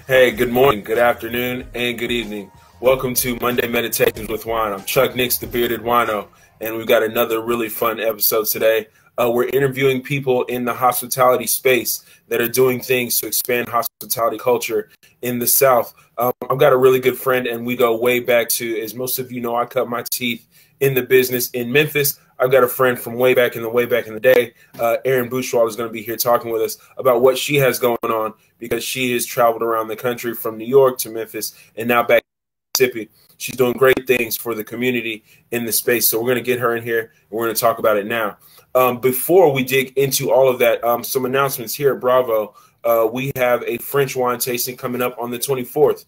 Hey, good morning, good afternoon, and good evening. Welcome to Monday Meditations with Wine. I'm Chuck Nix, the Bearded Wino, and we've got another really fun episode today. We're interviewing people in the hospitality space that are doing things to expand hospitality culture in the South. I've got a really good friend, and we go way back to, as most of you know, I cut my teeth in the business in Memphis. I've got a friend from way back in the day. Erin Buchwald is going to be here talking with us about what she has going on, because she has traveled around the country from New York to Memphis and now back to Mississippi. She's doing great things for the community in the space. So we're going to get her in here and we're going to talk about it now. Before we dig into all of that, some announcements here at Bravo. We have a French wine tasting coming up on the 24th.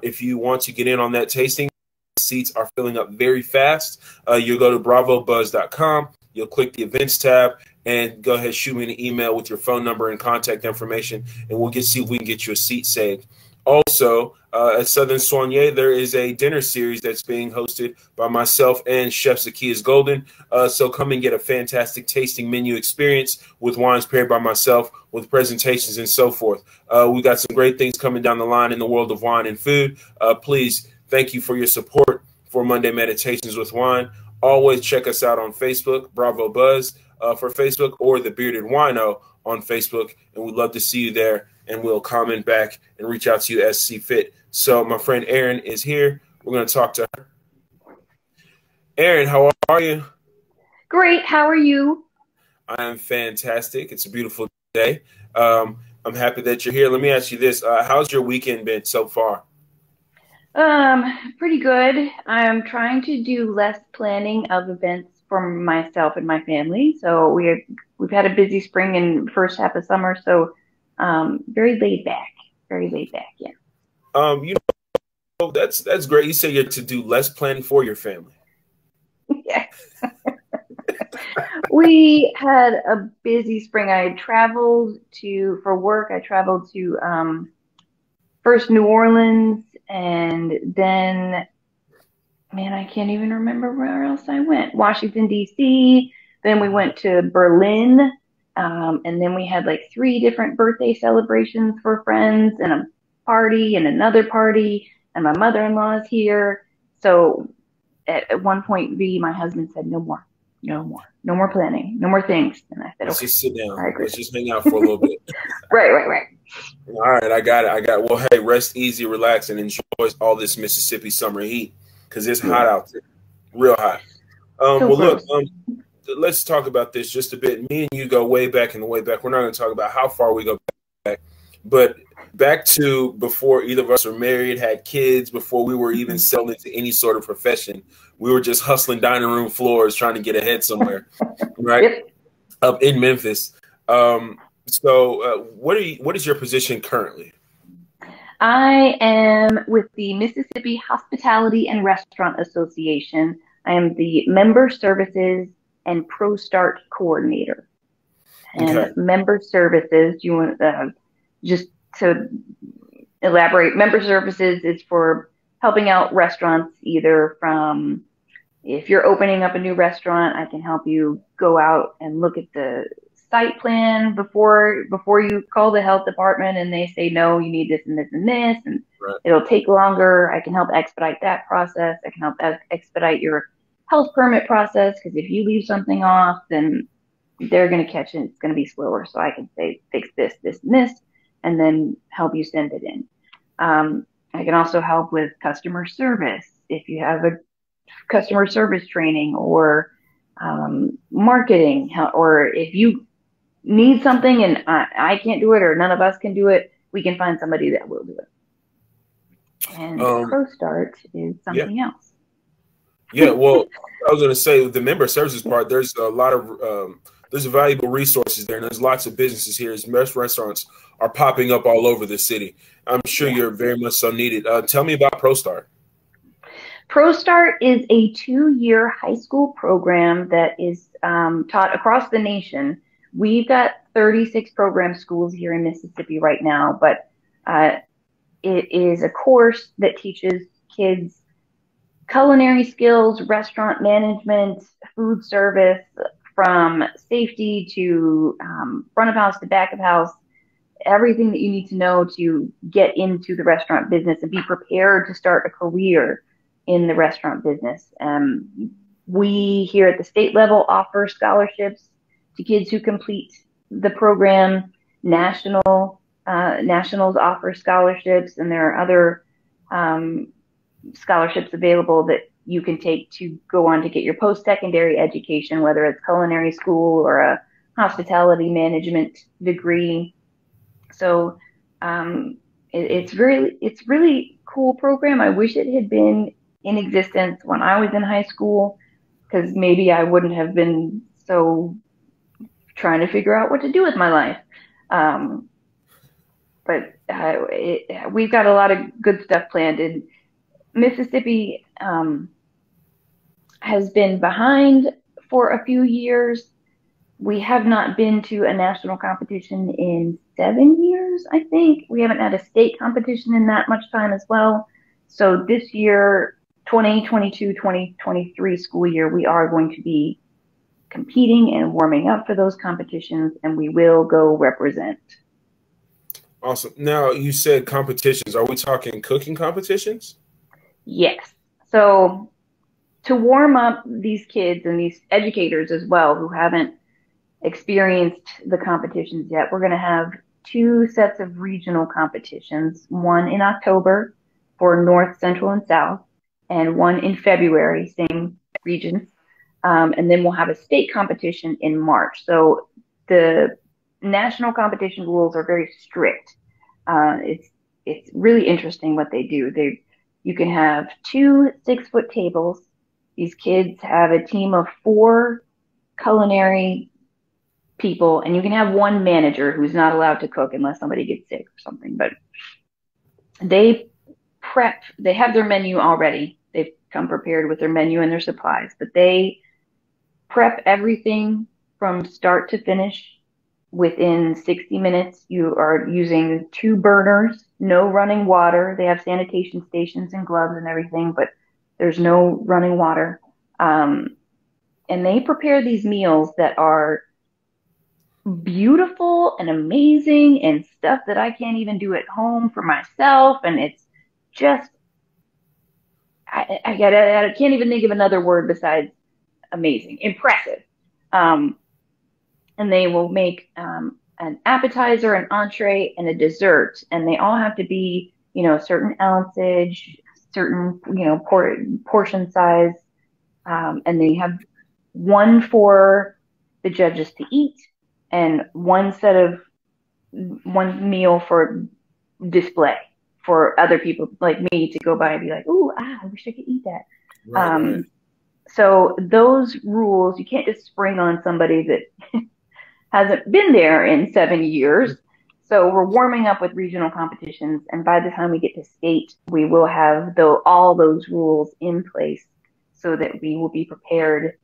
If you want to get in on that tasting, seats are filling up very fast. You'll go to bravobuzz.com. You'll click the events tab and go ahead, shoot me an email with your phone number and contact information, and we'll see if we can get you a seat saved. Also, at Southern Soigné, there is a dinner series that's being hosted by myself and Chef Zacchaeus Golden. So come and get a fantastic tasting menu experience with wines paired by myself, with presentations and so forth. We've got some great things coming down the line in the world of wine and food. Please, thank you for your support for Monday Meditations with Wine. Always check us out on Facebook, Bravo Buzz for Facebook, or The Bearded Wino on Facebook, and we'd love to see you there, and we'll comment back and reach out to you as see fit. So my friend Erin is here. We're going to talk to her. Erin, how are you? Great. How are you? I am fantastic. It's a beautiful day. I'm happy that you're here. Let me ask you this. How's your weekend been so far? Pretty good. I'm trying to do less planning of events for myself and my family. So we've had a busy spring and first half of summer, so very laid back. Very laid back, yeah. That's great. You say you're to do less planning for your family. Yes. We had a busy spring. I traveled for work. I traveled to first New Orleans, and then, man, I can't even remember where else I went. Washington, D.C. Then we went to Berlin. And then we had like 3 different birthday celebrations for friends, and a party and another party. And my mother-in-law is here. So at one point, my husband said, no more planning, no more things. And I said, let's okay, just sit down. I agree. Let's just hang out for a little bit. Right. All right, I got it. Well, hey, rest easy, relax, and enjoy all this Mississippi summer heat, because it's hot out there, real hot. Look, let's talk about this just a bit. Me and you go way back in the way back. We're not going to talk about how far we go back, but back to before either of us were married, had kids, before we were even selling into any sort of profession. We were just hustling dining room floors, trying to get ahead somewhere, right? Yep. Up in Memphis. So what is your position currently? I am with the Mississippi Hospitality and Restaurant Association. I am the Member Services and ProStart Coordinator. And Okay. Member Services, you want just to elaborate, Member Services is for helping out restaurants, either from, if you're opening up a new restaurant, I can help you go out and look at the site plan before you call the health department and they say, no, you need this and this and this, and Right. It'll take longer. I can help expedite that process. I can help expedite your health permit process, because if you leave something off, then they're going to catch it. It's going to be slower. So I can say, fix this, this, and this, and then help you send it in. I can also help with customer service. If you have a customer service training, or marketing, or if you need something and I can't do it, or none of us can do it, we can find somebody that will do it. And ProStart is something else. Yeah, well, I was going to say, with the member services part, there's a lot of there's valuable resources there, and there's lots of businesses here. Most restaurants are popping up all over the city. I'm sure you're very much so needed. Tell me about ProStart. ProStart is a 2-year high school program that is taught across the nation. We've got 36 program schools here in Mississippi right now, but it is a course that teaches kids culinary skills, restaurant management, food service, from safety to front of house to back of house, everything that you need to know to get into the restaurant business and be prepared to start a career in the restaurant business. We here at the state level offer scholarships to kids who complete the program. Nationals offer scholarships, and there are other scholarships available that you can take to go on to get your post-secondary education, whether it's culinary school or a hospitality management degree. So it's really cool program. I wish it had been in existence when I was in high school, because maybe I wouldn't have been so trying to figure out what to do with my life. But we've got a lot of good stuff planned. And Mississippi has been behind for a few years. We have not been to a national competition in 7 years, I think. We haven't had a state competition in that much time as well. So this year, 2022-2023 school year, we are going to be competing and warming up for those competitions, and we will go represent. Awesome. Now, you said competitions. Are we talking cooking competitions? Yes. So to warm up these kids and these educators as well who haven't experienced the competitions yet, we're going to have 2 sets of regional competitions, one in October for North, Central, and South, and one in February, same regions. And then we'll have a state competition in March. So the national competition rules are very strict. It's really interesting what they do. You can have 2 6-foot tables. These kids have a team of 4 culinary people, and you can have 1 manager who's not allowed to cook unless somebody gets sick or something. But they have their menu already. They've come prepared with their menu and their supplies, but they prep everything from start to finish within 60 minutes. You are using 2 burners, no running water. They have sanitation stations and gloves and everything, but there's no running water. And they prepare these meals that are beautiful and amazing and stuff that I can't even do at home for myself. And it's just, I can't even think of another word besides amazing, impressive. And they will make an appetizer, an entree, and a dessert, and they all have to be, certain ounceage, certain, portion size, and they have one for the judges to eat, and one meal for display for other people like me to go by and be like, "Ooh, I wish I could eat that." Right. So those rules, you can't just spring on somebody that hasn't been there in 7 years. So we're warming up with regional competitions, and by the time we get to state, we will have all those rules in place so that we will be prepared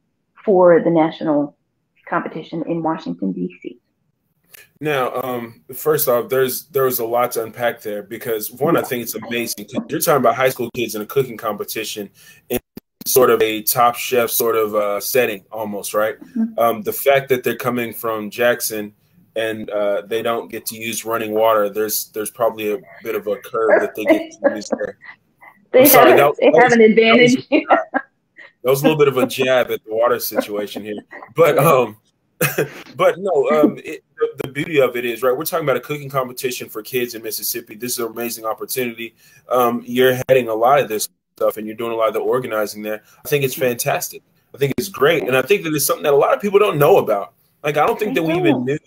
for the national competition in Washington, D.C. Now, first off, there's a lot to unpack there, because one, I think it's amazing. You're talking about high school kids in a cooking competition in sort of a Top Chef sort of setting almost, right? Mm-hmm. The fact that they're coming from Jackson and they don't get to use running water, there's probably a bit of a curve that they get to use there. They have an advantage. That was a little bit of a jab at the water situation here, but no, the beauty of it is, right, we're talking about a cooking competition for kids in Mississippi. This is an amazing opportunity. You're heading a lot of this stuff, and you're doing a lot of the organizing there. I think it's fantastic. I think it's great, and I think that it's something that a lot of people don't know about. Like, I don't think that we even knew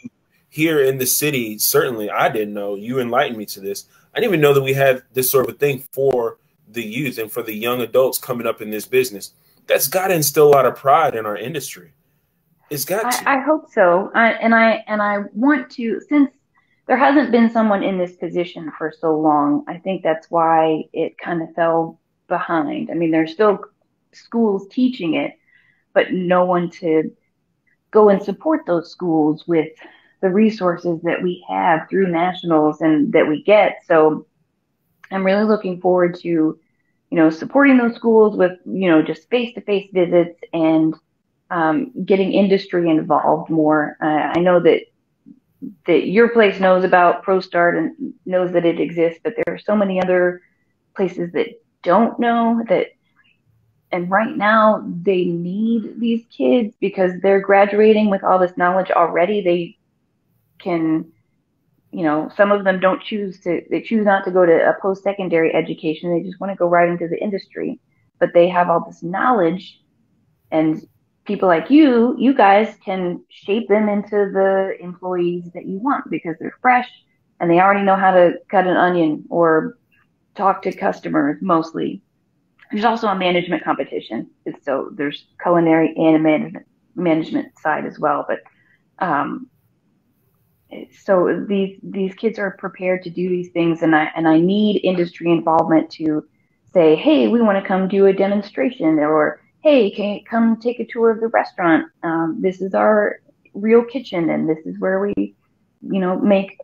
here in the city. Certainly, I didn't know. You enlightened me to this. I didn't even know that we had this sort of a thing for the youth and for the young adults coming up in this business. That's got to instill a lot of pride in our industry. It's got to. I hope so. I want to, since there hasn't been someone in this position for so long, I think that's why it kind of fell behind. I mean, there's still schools teaching it, but no one to go and support those schools with the resources that we have through nationals and that we get. So I'm really looking forward to, supporting those schools with, just face-to-face visits and getting industry involved more. I know that that your place knows about ProStart and knows that it exists, but there are so many other places that don't know that. And right now they need these kids because they're graduating with all this knowledge already. They can, some of them they choose not to go to a post-secondary education. They just want to go right into the industry, but they have all this knowledge, and people like you guys can shape them into the employees that you want because they're fresh and they already know how to cut an onion or talk to customers mostly. There's also a management competition. So there's culinary and a management side as well. But so these kids are prepared to do these things, and I need industry involvement to say, hey, we want to come do a demonstration, or hey, can you come take a tour of the restaurant? This is our real kitchen, and this is where we, make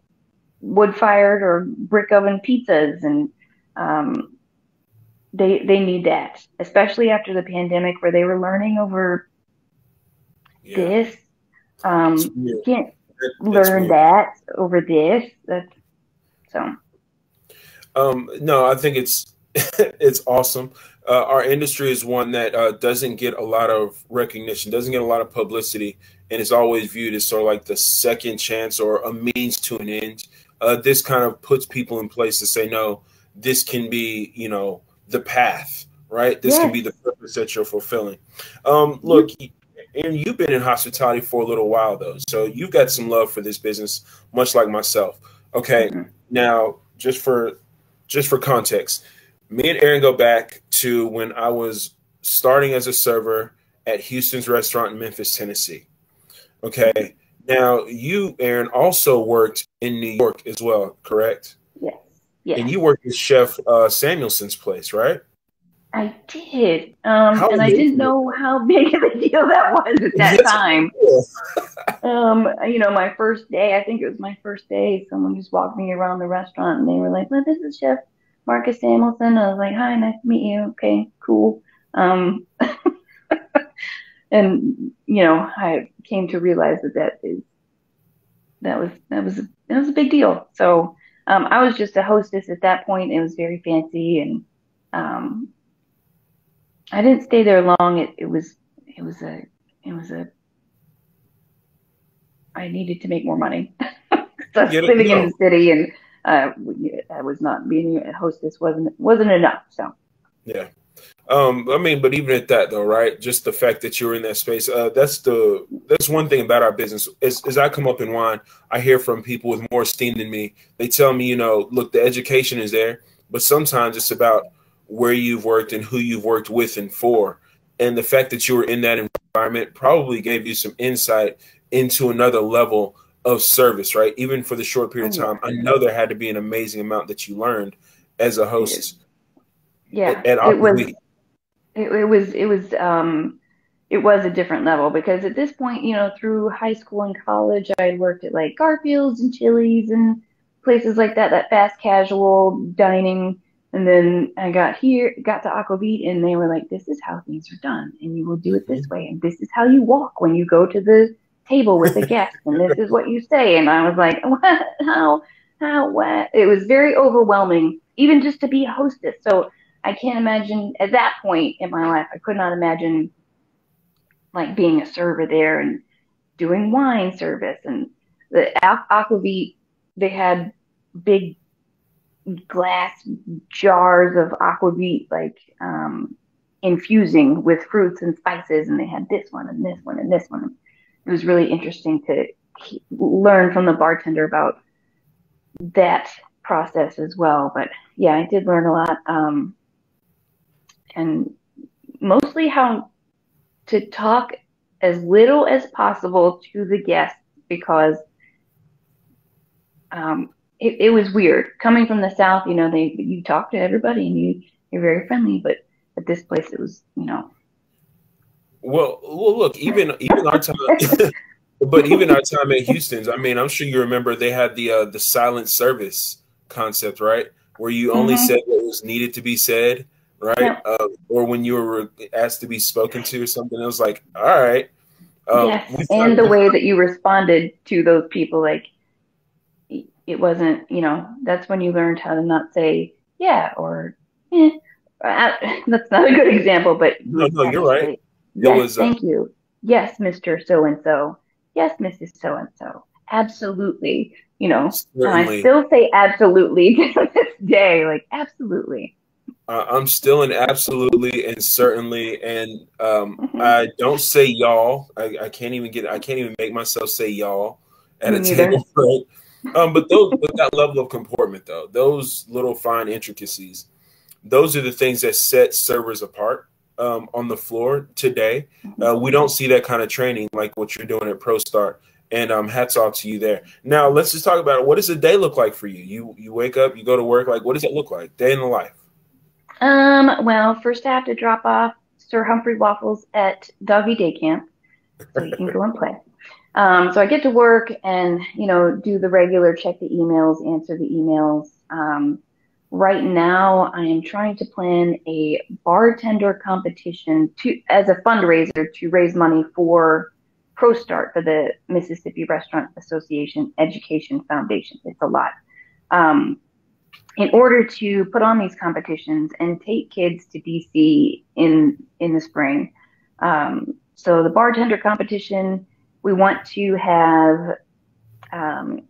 wood-fired or brick oven pizzas, and they need that, especially after the pandemic where they were learning over this. You can't learn that over this. That's so. No, I think it's it's awesome. Our industry is one that doesn't get a lot of recognition, doesn't get a lot of publicity, and is always viewed as sort of like the second chance or a means to an end. This kind of puts people in place to say, no, this can be, the path, right? This can be the purpose that you're fulfilling. Look, and you've been in hospitality for a little while, though, so you've got some love for this business, much like myself. Okay, now just for context, me and Erin go back to when I was starting as a server at Houston's restaurant in Memphis, Tennessee. Okay, now you, Erin, also worked in New York as well, correct? Yes. Yeah. And you worked with Chef Samuelson's place, right? I did. And I didn't know how big of a deal that was at that time. My first day, I think it was my first day, someone just walked me around the restaurant and they were like, well, this is Chef Marcus Samuelson. I was like, hi, nice to meet you. Okay, cool. And, I came to realize that was a big deal. So I was just a hostess at that point. It was very fancy, and I didn't stay there long. I needed to make more money. So I was living in the city, and I was not being a hostess wasn't enough. So yeah. But even at that though, right? Just the fact that you're in that space, that's one thing about our business. As I come up in wine, I hear from people with more esteem than me. They tell me, look, the education is there, but sometimes it's about where you've worked and who you've worked with and for. And the fact that you were in that environment probably gave you some insight into another level of service, right? Even for the short period of time, I know there had to be an amazing amount that you learned as a host. Yeah, it was a different level because at this point, through high school and college, I had worked at like Garfield's and Chili's and places like that fast casual dining. And then I got to Aquavit, and they were like, this is how things are done, and you will do it this way, and this is how you walk when you go to the table with a guest, and this is what you say. And I was like, what? How, what? It was very overwhelming, even just to be a hostess. So I can't imagine at that point in my life, I could not imagine like being a server there and doing wine service. And the Aquavit, they had big glass jars of aquavit, like infusing with fruits and spices, and they had this one and this one and this one. It was really interesting to learn from the bartender about that process as well. But yeah, I did learn a lot, and mostly how to talk as little as possible to the guests, because it was weird coming from the South. You talk to everybody and you're very friendly, but at this place it was, Well, look, even our time, but even our time at Houston's. I mean, I'm sure you remember they had the silent service concept, right? Where you only said what was needed to be said, right? Yeah. Or when you were asked to be spoken to or something, it was like, all right. Yes, and the way that you responded to those people, like it wasn't, that's when you learned how to not say yeah or eh. That's not a good example, but you No, would no, have you're to right. say, It yes, was thank you. Yes, Mr. So and so. Yes, Mrs. So and so. Absolutely. And I certainly. still say absolutely to this day, like absolutely. I'm still in absolutely and certainly, and Hmm. I don't say y'all. I can't even get. I can't even make myself say y'all at Me a neither. table. Right? But those, with that level of comportment, though, those little fine intricacies, those are the things that set servers apart on the floor today. Hmm. We don't see that kind of training like what you're doing at ProStart. And hats off to you there. Now let's just talk about it. What does a day look like for you? You wake up, you go to work. Like, what does it look like? Day in the life. Well, first I have to drop off Sir Humphrey Waffles at doggy day camp so he can go and play. So I get to work and, do the regular check the emails, answer the emails. Right now, I am trying to plan a bartender competition as a fundraiser to raise money for ProStart for the Mississippi Restaurant Association Education Foundation. It's a lot. Um, in order to put on these competitions and take kids to DC in the spring. So the bartender competition, we want to have um,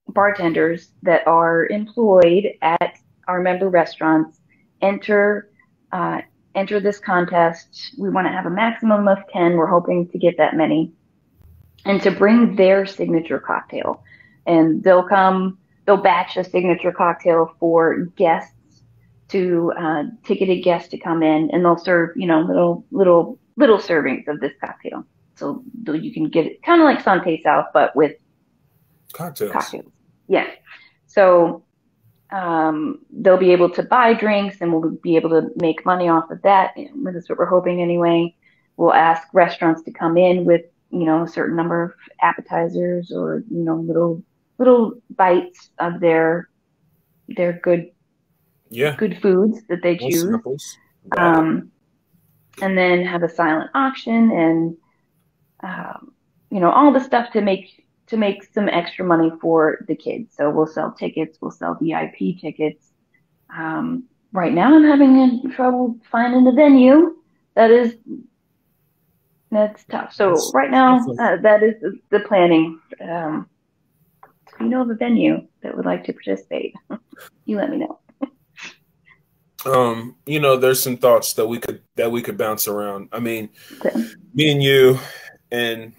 bartenders that are employed at our member restaurants enter uh, enter this contest. We want to have a maximum of 10. We're hoping to get that many, and to bring their signature cocktail. And they'll batch a signature cocktail for guests to ticketed guests to come in, and they'll serve, little servings of this cocktail. So you can get it kind of like Sante South, but with Cocktails. cocktails. Yeah. So they'll be able to buy drinks, and we'll be able to make money off of that. That's what we're hoping anyway. We'll ask restaurants to come in with, a certain number of appetizers or, little bites of their Yeah. good foods that they Little choose. samples. Got it. Um, and then have a silent auction and, all the stuff to make some extra money for the kids. So we'll sell tickets, we'll sell VIP tickets. Right now I'm having trouble finding a venue. That is That's tough. So That's right now, definitely. that is the planning. If you know of a venue that would like to participate, you let me know. There's some thoughts that we could bounce around. I mean, Okay. me and you and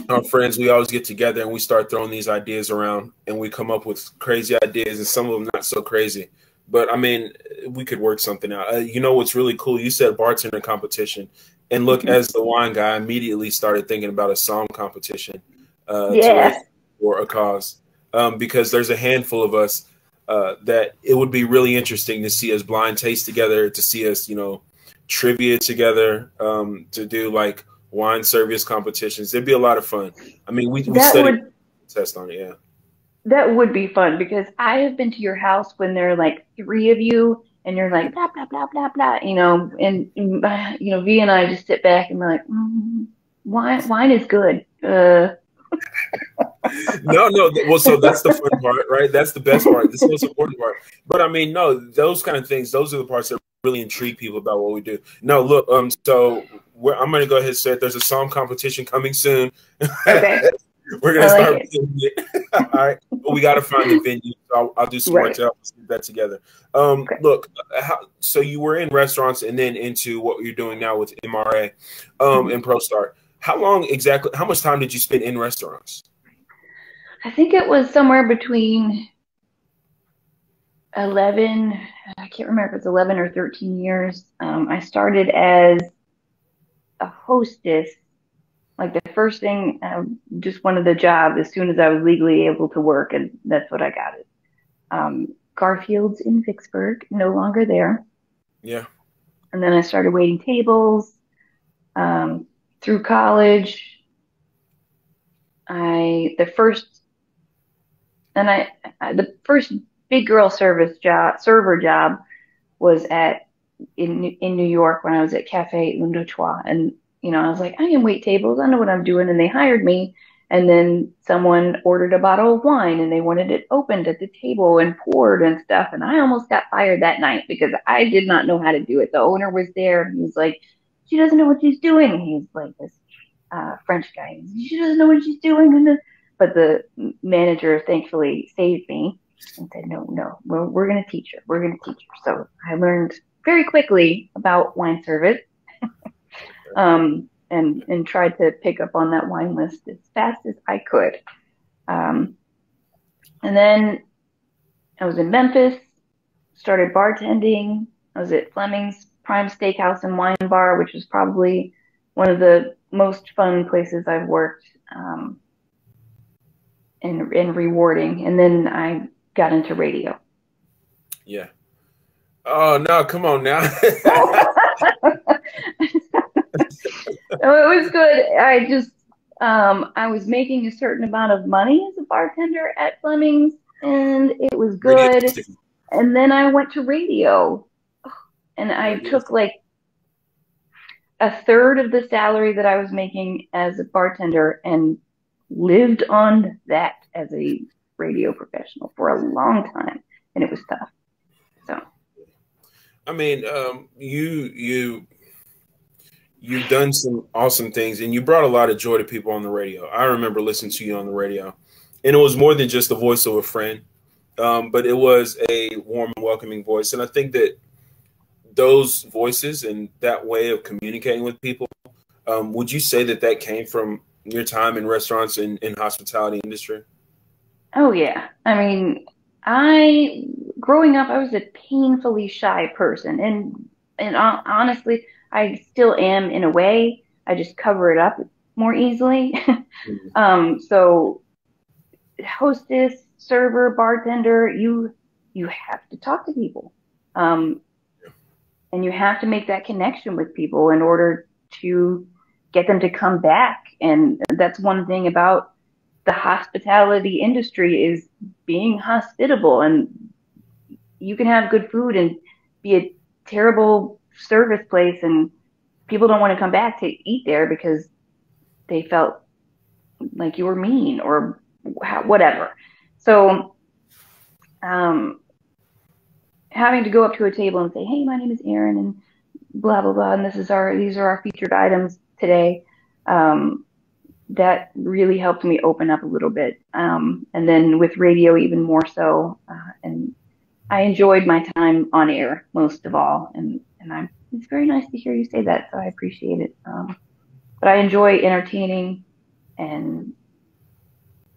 our friends, we always get together and we start throwing these ideas around and we come up with crazy ideas and some of them not so crazy. But I mean, we could work something out. What's really cool? You said bartender competition, and look, Mhm. as the wine guy, I immediately started thinking about a song competition to Yeah, raise for a cause, because there's a handful of us that it would be really interesting to see us blind taste together, to see us, trivia together, to do like wine service competitions. It'd be a lot of fun. I mean, we that studied would test on it. Yeah. that would be fun because I have been to your house when there are like three of you and you're like blah blah blah blah blah, and V and I just sit back and we're like, wine is good. No, no. Well, so that's the fun part, right? That's the best part. This is the most important part. But I mean, no, those kind of things, those are the parts that really intrigue people about what we do. No, look, so I'm going to go ahead and say it. There's a song competition coming soon. Okay, We're going I to like start it. doing it. All right. But we got to find the venue. So I'll do some work Right. to help us get that together. Okay. Look, so you were in restaurants and then into what you're doing now with MRA Mhm. and ProStart. How much time did you spend in restaurants? I think it was somewhere between 11, I can't remember if it's 11 or 13 years. I started as a hostess, like the first thing, just wanted the job as soon as I was legally able to work, and that's what I got it. Garfield's in Vicksburg, no longer there. Yeah. And then I started waiting tables um, through college. The first, and the first big girl server job was in New York when I was at Cafe Un Deux Trois, and I was like, I can wait tables, I know what I'm doing, and they hired me, And then someone ordered a bottle of wine and they wanted it opened at the table and poured and stuff. And I almost got fired that night because I did not know how to do it. The owner was there and he was like, she doesn't know what she's doing. And he's like this French guy. She doesn't know what she's doing. But the manager thankfully saved me and said, no, we're going to teach her. We're going to teach her. So I learned very quickly about wine service. And tried to pick up on that wine list as fast as I could. And then I was in Memphis, started bartending. I was at Fleming's Prime Steakhouse and Wine Bar, which was probably one of the most fun places I've worked, and rewarding. And then I got into radio. Yeah. Oh, no, come on now. So it was good. I was making a certain amount of money as a bartender at Fleming's, and it was good. And then I went to radio, and I took like a third of the salary that I was making as a bartender and lived on that as a radio professional for a long time, and it was tough. So, I mean, you've done some awesome things, and you brought a lot of joy to people on the radio. I remember listening to you on the radio, and it was more than just the voice of a friend, but it was a warm and welcoming voice. And I think that those voices and that way of communicating with people, would you say that that came from your time in restaurants and in hospitality industry? oh yeah. I mean, growing up, I was a painfully shy person, and honestly, I still am in a way. I just cover it up more easily. So hostess, server, bartender, you have to talk to people. And you have to make that connection with people in order to get them to come back. And that's one thing about the hospitality industry is being hospitable. And you can have good food and be a terrible service place, and people don't want to come back to eat there because they felt like you were mean or whatever. So having to go up to a table and say, hey, my name is Erin and blah blah blah, and these are our featured items today, that really helped me open up a little bit, and then with radio even more so. And I enjoyed my time on air most of all, and it's very nice to hear you say that, so I appreciate it. But I enjoy entertaining, and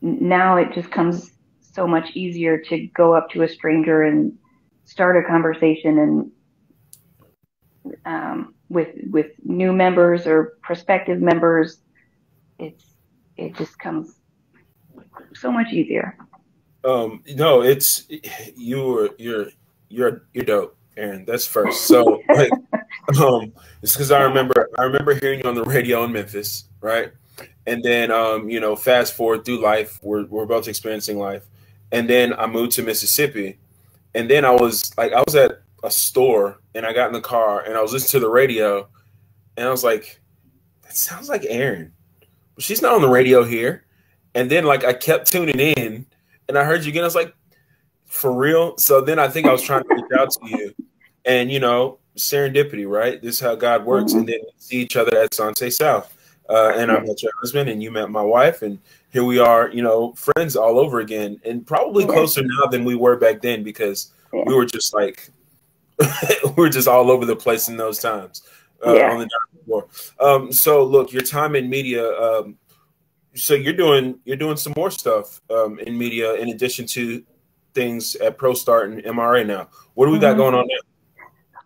now it just comes so much easier to go up to a stranger and start a conversation, and with new members or prospective members, it just comes so much easier. No, it's you're dope, Erin. That's first. So like, it's because I remember hearing you on the radio in Memphis, right? And then fast forward through life, we're both experiencing life, and then I moved to Mississippi, and then I was at a store, and I got in the car, and I was listening to the radio, and I was like, that sounds like Erin, but she's not on the radio here. And then like I kept tuning in, and I heard you again. I was like, for real? So then I think I was trying to reach out to you, and serendipity, right? This is how God works. And then we see each other at Sante South, and I met your husband, and you met my wife, and here we are, friends all over again, and probably closer now than we were back then, because we were just like we were just all over the place in those times on the dining floor. So look, your time in media. So you're doing some more stuff in media in addition to things at ProStart and MRA now. What do we got going on now?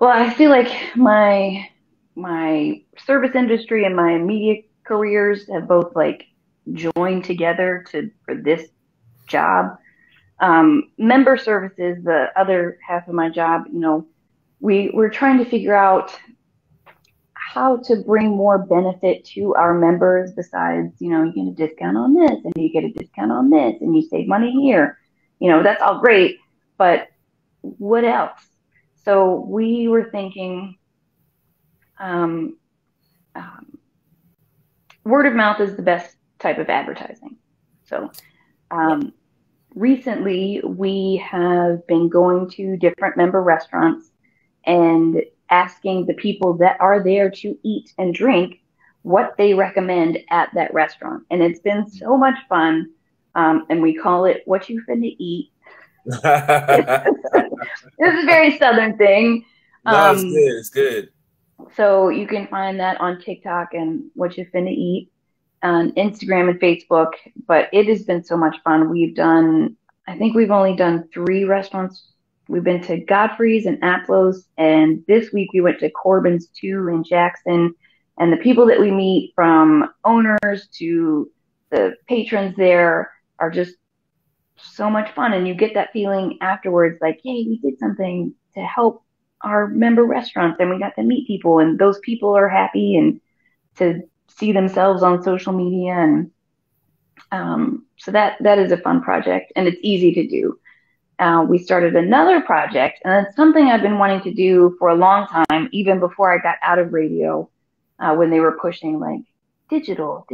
Well, I feel like my service industry and my media careers have both like joined together for this job. Member services, the other half of my job, we're trying to figure out how to bring more benefit to our members besides, you get a discount on this and you get a discount on this and you save money here. That's all great, but what else? So we were thinking word of mouth is the best type of advertising. So recently we have been going to different member restaurants and asking the people that are there to eat and drink what they recommend at that restaurant. And it's been so much fun. And we call it What You Finna Eat. This is a very Southern thing. No, it's good. It's good. So you can find that on TikTok and What You Finna Eat on Instagram and Facebook. But it has been so much fun. I think we've only done 3 restaurants. We've been to Godfrey's and Aplo's, and this week we went to Corbin's 2 in Jackson. And the people that we meet, from owners to the patrons there, are just so much fun. And you get that feeling afterwards, like, hey, we did something to help our member restaurants, and we got to meet people, and those people are happy and to see themselves on social media. And so that is a fun project, and it's easy to do. We started another project, and it's something I've been wanting to do for a long time, even before I got out of radio, when they were pushing like digital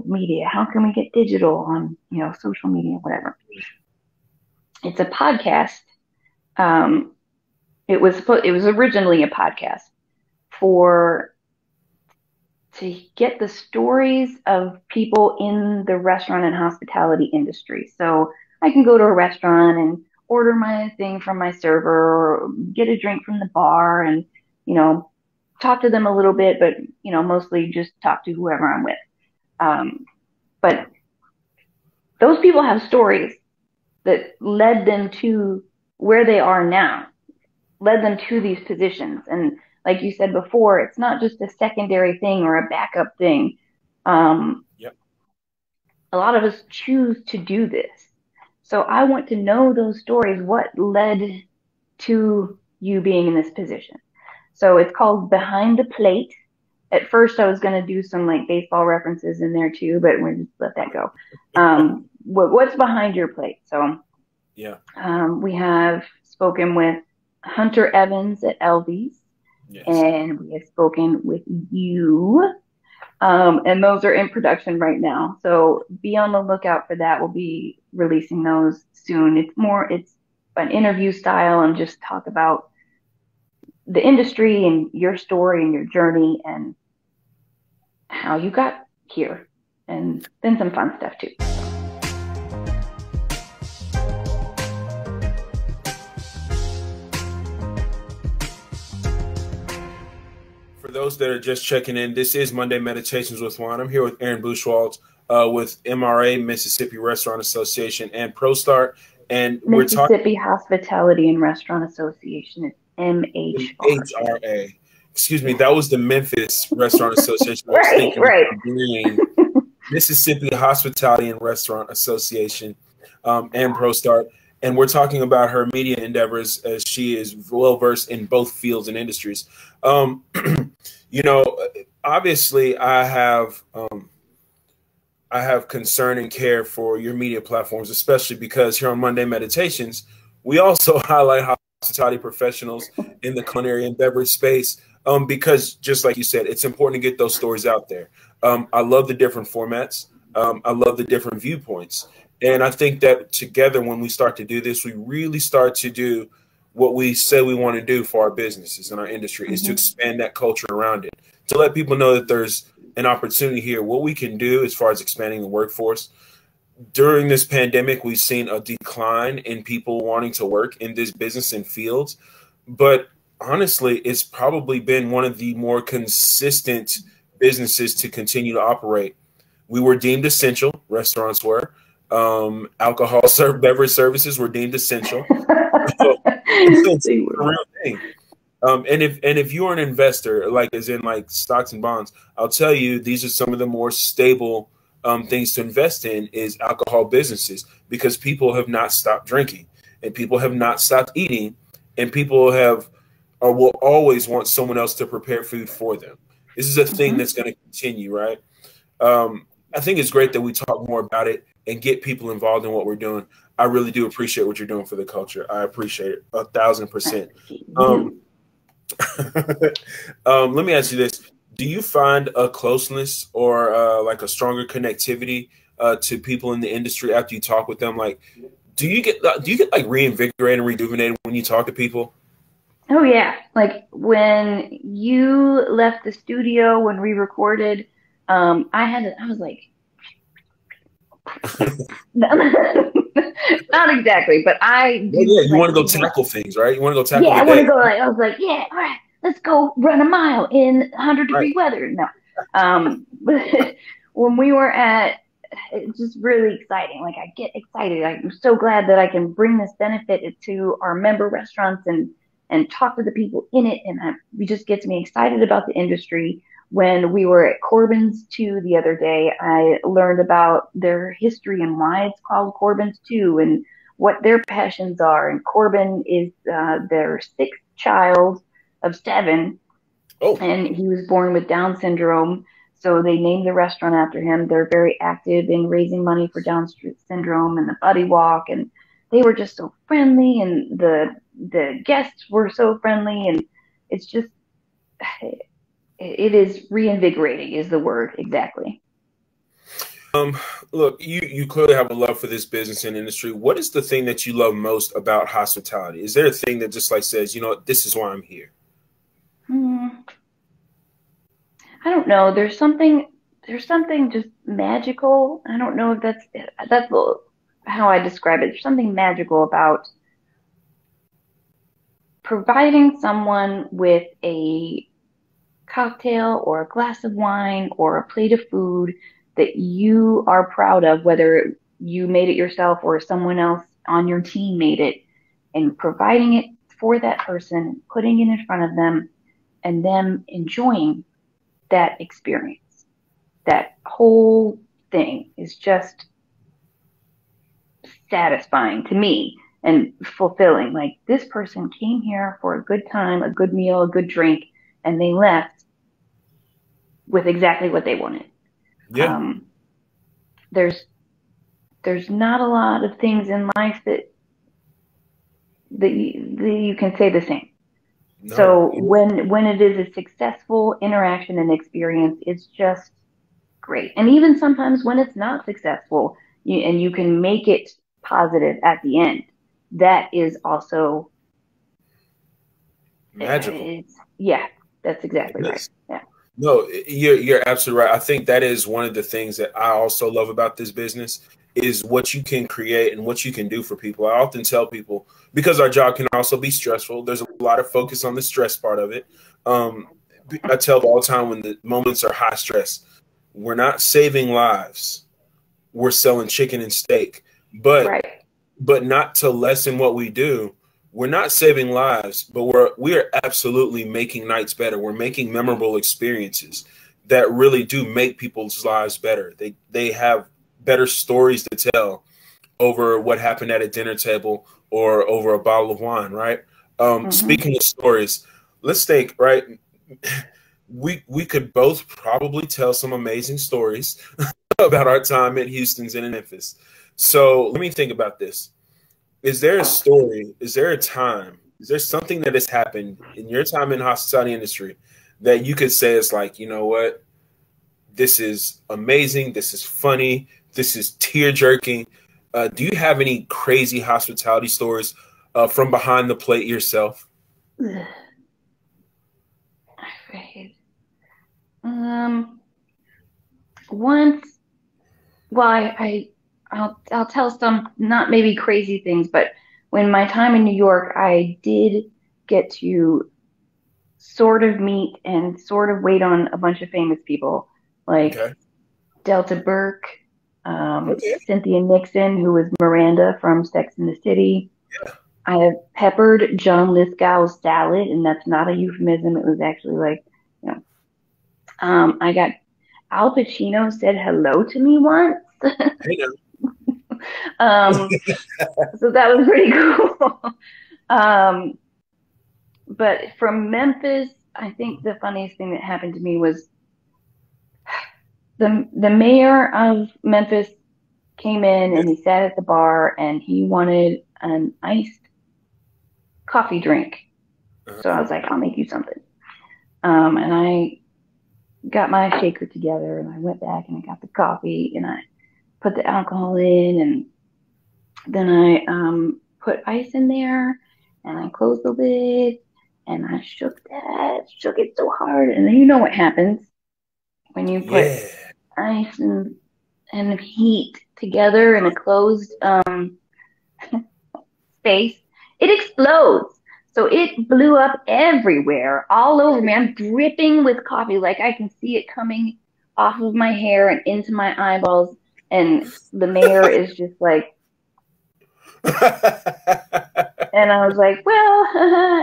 media. How can we get digital on, social media, whatever. It's a podcast. It was originally a podcast to get the stories of people in the restaurant and hospitality industry. So I can go to a restaurant and order my thing from my server, or get a drink from the bar, and, talk to them a little bit, but, mostly just talk to whoever I'm with. But those people have stories that led them to where they are now, led them to these positions. And like you said before, it's not just a secondary thing or a backup thing. Yep. A lot of us choose to do this. So I want to know those stories. What led to you being in this position? So it's called Behind the Plate. At first I was going to do some like baseball references in there too, but we'll just let that go. What's behind your plate? So yeah, we have spoken with Hunter Evans at Elvies. Yes. And we have spoken with you. And those are in production right now. So be on the lookout for that. We'll be releasing those soon. It's an interview style, and just talk about the industry and your story and your journey and how you got here, and then some fun stuff too. For those that are just checking in, this is Monday Meditations with Juan. I'm here with Erin Buchwald with MRA, Mississippi Restaurant Association, and ProStart. And we're talking Mississippi Hospitality and Restaurant Association. It's MHRA. Excuse me, that was the Memphis Restaurant Association. I was thinking of Mississippi Hospitality and Restaurant Association, and ProStart. And we're talking about her media endeavors, as she is well versed in both fields and industries. Obviously I have concern and care for your media platforms, especially because here on Monday Meditations, we also highlight hospitality professionals in the culinary and beverage space, because just like you said, it's important to get those stories out there. I love the different formats. I love the different viewpoints. And I think that together, when we start to do this, we really start to do what we say we want to do for our businesses and our industry, is to expand that culture around it, to let people know that there's an opportunity here, what we can do as far as expanding the workforce. During this pandemic, we've seen a decline in people wanting to work in this business and fields. But honestly, it's probably been one of the more consistent businesses to continue to operate. We were deemed essential, restaurants were. Alcohol beverage services were deemed essential. So, it's a real thing. And if you're an investor, like as in like stocks and bonds, I'll tell you, these are some of the more stable things to invest in is alcohol businesses, because people have not stopped drinking, and people have not stopped eating, and people have or will always want someone else to prepare food for them. This is a thing that's going to continue, right? I think it's great that we talk more about it and get people involved in what we're doing. I really do appreciate what you're doing for the culture. I appreciate it 1,000%. Let me ask you this. Do you find a closeness or like a stronger connectivity to people in the industry after you talk with them? Like, do you get like reinvigorated and rejuvenated when you talk to people? Oh yeah, like when you left the studio when we recorded, I was like, not exactly, but I Well, do yeah, you like want to go reinvent. tackle things, right? You want to go tackle Yeah, the I want day. to go. Like I was like, yeah, all right, let's go run a mile in 100 Right. degree weather. No, but when we were at, it's just really exciting. Like I get excited. I'm so glad that I can bring this benefit to our member restaurants and talk to the people in it, and it just gets me excited about the industry. When we were at Corbin's 2 the other day, I learned about their history and why it's called Corbin's 2 and what their passions are. And Corbin is their sixth child of seven, Oh, and he was born with Down syndrome. So they named the restaurant after him. They're very active in raising money for Down syndrome and the Buddy Walk, and they were just so friendly, and the guests were so friendly, and it's just it is reinvigorating is the word exactly. um, look, you clearly have a love for this business and industry. What is the thing that you love most about hospitality? Is there a thing that just like says, you know what, this is why I'm here? Hmm. I don't know. There's something just magical. I don't know if that's how I describe it. There's something magical about providing someone with a cocktail or a glass of wine or a plate of food that you are proud of, whether you made it yourself or someone else on your team made it, and providing it for that person, putting it in front of them, and them enjoying that experience. That whole thing is just satisfying to me and fulfilling. Like this person came here for a good time, a good meal, a good drink, and they left with exactly what they wanted. Yeah. Um, there's there's not a lot of things in life that you can say the same. No. So when it is a successful interaction and experience, it's just great. And even sometimes when it's not successful, and you can make it positive at the end, that is also Magical. yeah, that's exactly It right. is. Yeah. No, you're absolutely right. I think that is one of the things that I also love about this business is what you can create and what you can do for people. I often tell people because our job can also be stressful. There's a lot of focus on the stress part of it. Um, I tell them all the time when the moments are high stress, we're not saving lives. We're selling chicken and steak, but Right. not to lessen what we do. We're not saving lives, but we are absolutely making nights better. We're making memorable experiences that really do make people's lives better. They have better stories to tell over what happened at a dinner table or over a bottle of wine, right? Hmm. Speaking of stories, let's think, right? We could both probably tell some amazing stories about our time at Houston's and in Memphis. So let me think about this. Is there a story? Is there a time? Is there something that has happened in your time in the hospitality industry that you could say is like, you know what? This is amazing. This is funny. This is tear jerking. Do you have any crazy hospitality stories from behind the plate yourself? Right. Um, once, well, I'll tell some not maybe crazy things, but when my time in New York, I did get to sort of meet and sort of wait on a bunch of famous people like Okay. Delta Burke, Okay. Cynthia Nixon, who was Miranda from Sex and the City. I have peppered John Lithgow's salad, and that's not a euphemism. It was actually like, you know, I got Al Pacino said hello to me once. Hey now. um, so that was pretty cool. um, but from Memphis, I think the funniest thing that happened to me was the mayor of Memphis came in and he sat at the bar and he wanted an iced coffee drink. So I was like, I'll make you something. And I got my shaker together and I went back and I got the coffee and I put the alcohol in, and then I put ice in there, and I closed the lid, and I shook it so hard, and then you know what happens when you put Yeah. ice and heat together in a closed space, it explodes. So it blew up everywhere, all over me. I'm dripping with coffee. Like I can see it coming off of my hair and into my eyeballs. And the mayor is just like, and I was like, well,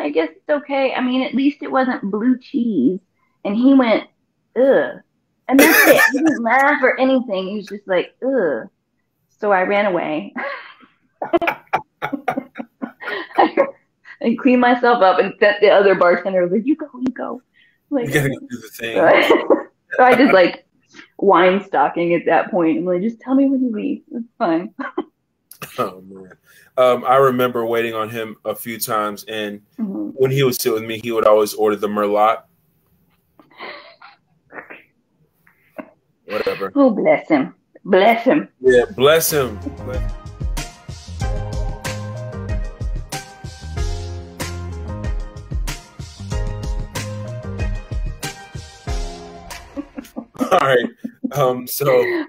I guess it's okay. I mean, at least it wasn't blue cheese. And he went, ugh. And that's it. He didn't laugh or anything. He was just like, ugh. So I ran away and cleaned myself up and sent the other bartender, like, you go. Like, You gotta go do the thing. so I just like wine stocking at that point. I'm like, just tell me when you leave. It's fine. Oh man. I remember waiting on him a few times, and when he would sit with me, he would always order the Merlot. Whatever. Oh, bless him. Bless him. Yeah, bless him. All right. So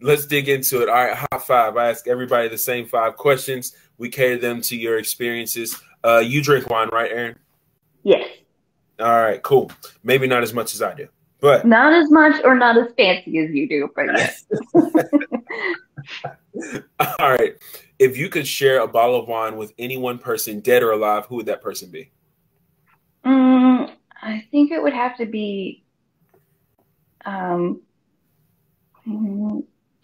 let's dig into it. All right, high five. I ask everybody the same 5 questions. We cater them to your experiences. You drink wine, right, Erin? Yes. All right, cool. Maybe not as much as I do, but not as much or not as fancy as you do, but yes. All right. If you could share a bottle of wine with any one person, dead or alive, who would that person be? I think it would have to be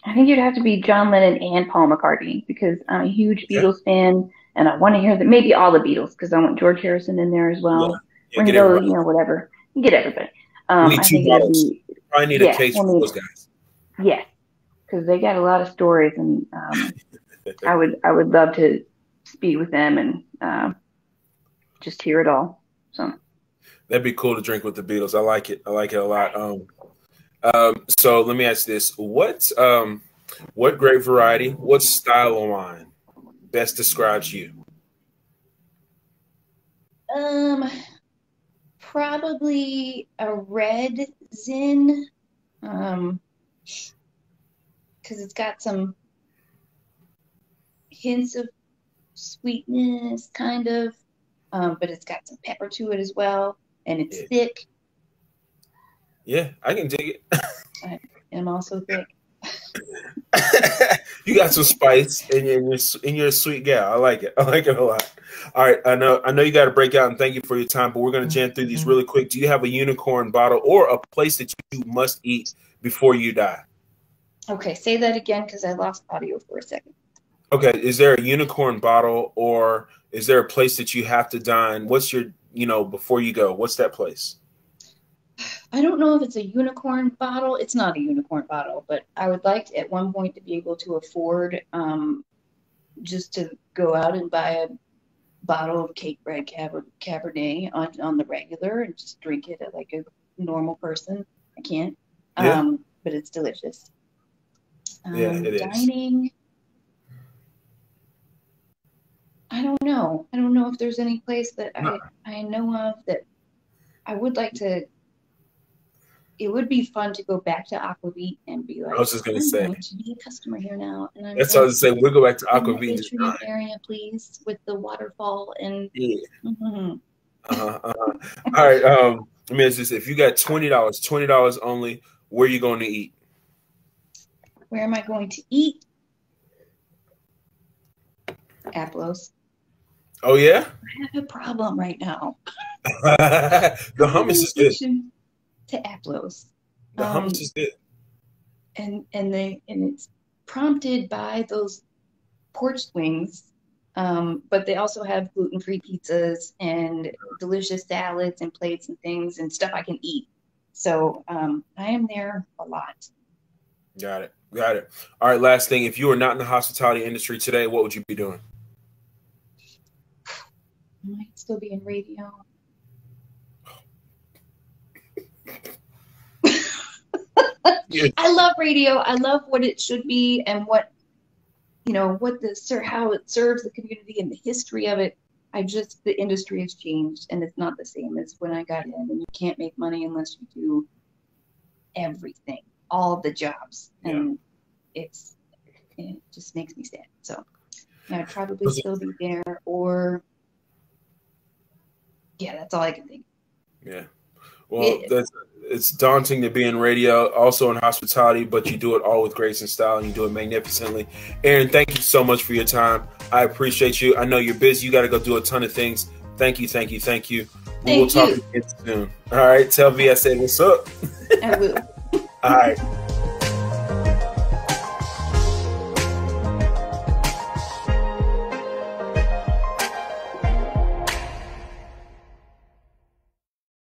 I think you'd have to be John Lennon and Paul McCartney, because I'm a huge Beatles fan, and I want to hear maybe all the Beatles, because I want George Harrison in there as well. Yeah, When you go, whatever, you get everybody. We need 2 bottles. Probably need a case for those guys. Yes, because they got a lot of stories, and I would love to speak with them and just hear it all. So that'd be cool to drink with the Beatles. I like it. I like it a lot. So let me ask this: what grape variety, what style of wine best describes you? Probably a red Zin, because it's got some hints of sweetness, kind of, but it's got some pepper to it as well, and it's thick. Yeah, I can dig it. I am also thick. You got some spice, and you're a sweet gal. I like it. I like it a lot. All right, I know you got to break out, and thank you for your time. But we're going to jam through these really quick. Do you have a unicorn bottle or a place that you must eat before you die? Okay, say that again, because I lost audio for a second. Okay, is there a unicorn bottle, or is there a place that you have to dine? What's your, before you go? What's that place? I don't know if it's a unicorn bottle. It's not a unicorn bottle, but I would like at one point to be able to afford just to go out and buy a bottle of cake bread Cabernet on the regular and just drink it like a normal person. I can't, but it's delicious. Yeah, it is. Dining. I don't know. I don't know if there's any place that I know of that I would like to. It would be fun to go back to Aquavit and be like, I was just going to say, I'm going to be a customer here now. And that's what I was going to say. We'll go back to Aquavit. Area, please, with the waterfall and. Yeah. All right. Let me ask this: if you got $20 only, where are you going to eat? Where am I going to eat? Aplos. Oh yeah. I have a problem right now. The hummus is good. To Aplos. The hummus is good. And it's prompted by those porch wings, but they also have gluten-free pizzas and delicious salads and plates and things and stuff I can eat. So I am there a lot. Got it. All right, last thing. If you were not in the hospitality industry today, what would you be doing? I might still be in radio. Yeah. I love radio. I love what it should be and what, you know, how it serves the community and the history of it. The industry has changed and it's not the same as when I got in, and you can't make money unless you do everything, all the jobs. And it just makes me sad. So yeah, I'd probably still be there, or that's all I can think. Yeah. Well, it's daunting to be in radio, also in hospitality, but you do it all with grace and style, and you do it magnificently. Erin, thank you so much for your time. I appreciate you. I know you're busy. You got to go do a ton of things. Thank you, thank you, thank you. We will talk again soon. All right. Tell V I said what's up. I will. All right.